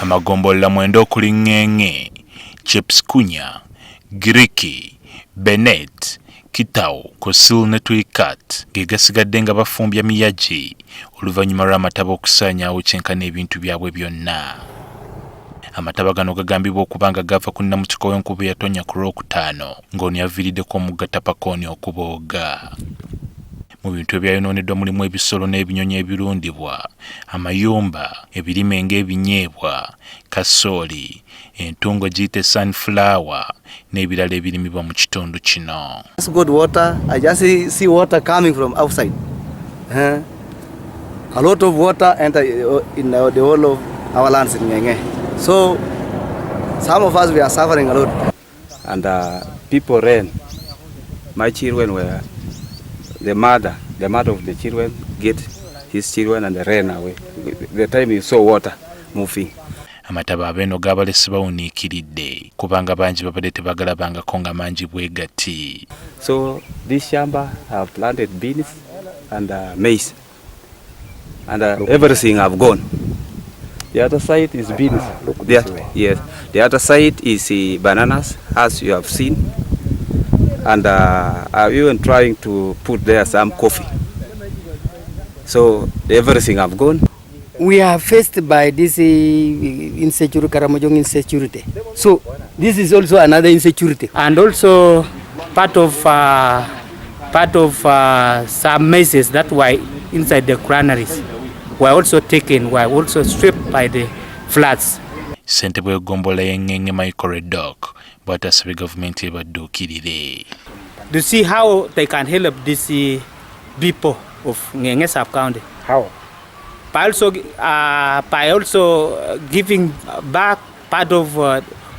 Amagombolola mwenda okuli ng'eng'e, chepsikunya, giriki, benet, kitawo, kosil ne twikat gegasigadde nga bafumbya miyagi oluvanyuma lw'amataba okusaanyaawo kyenkana ebintu byabwe byonna. Amataba gano gagambibwa okubanga gava ku nnamuttikwa w'enkuba eyatonya ku Lwokutaano ng'ono yaviiriddeko omugga Tapakooni okubooga. Mu bintu ebyayonooneddwa mulimu ebisolo n'ebinyonyi ebirundibwa, amayumba, ebirime ng'ebinyeebwa, kasooli, entungo giyite sunflower n'ebirala ebirimibwa mu kitundu kino. It's good water. I just see water coming from outside. A lot of water enter in the whole of our lands in Ngenge. So some of us, we are suffering a lot. And people ran. My children were the mother of the children get his children and they ran away. The time you saw water moving. Amataba abeeno gabalese bawuniikiridde kubanga bangi babadde tebagalabangako nga mangi bwe gati. So this shamba have planted beans and maize and everything have gone. The other side is beans. Yes. The other side is bananas, as you have seen. And I'm even trying to put there some coffee. So everything have gone. We are faced by this insecurity, Karamojong insecurity. So this is also another insecurity. And also part of some messes that were inside the granaries were also taken, were also stripped by the floods. Ssentebe w'eggombolola y'eng'eng'e Michael Dock bw'atasabye gavumenti ebadduukirire. To see how they can help these people of Ngenge sub-county. How? By also giving back part of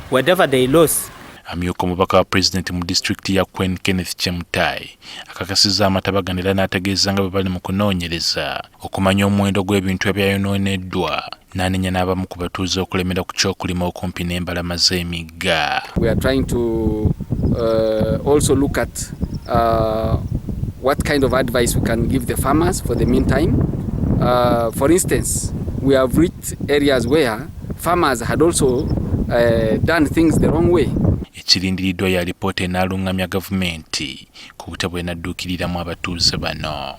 whatever they lost. Amyuka omubaka wa Pulezidenti mu disitulikiti ya Kween Kenneth Chamutai akakasizza amataba gano era n'ategeeza nga bwe bali mu kunoonyereza okumanya omuwendo gw'ebintu ebyayonooneddwa nanenya n'abamu ku batuuze okulemera ku kyokulima okumpi n'embalama z'emigga. We are trying to also look at what kind of advice we can give the farmers for the meantime. For instance, we have reached areas where farmers had also done things the wrong way. Ekirindiriddwa ya lipoota enaalungamya gavumenti ku butabo enadduukiriramu abatuuze bano.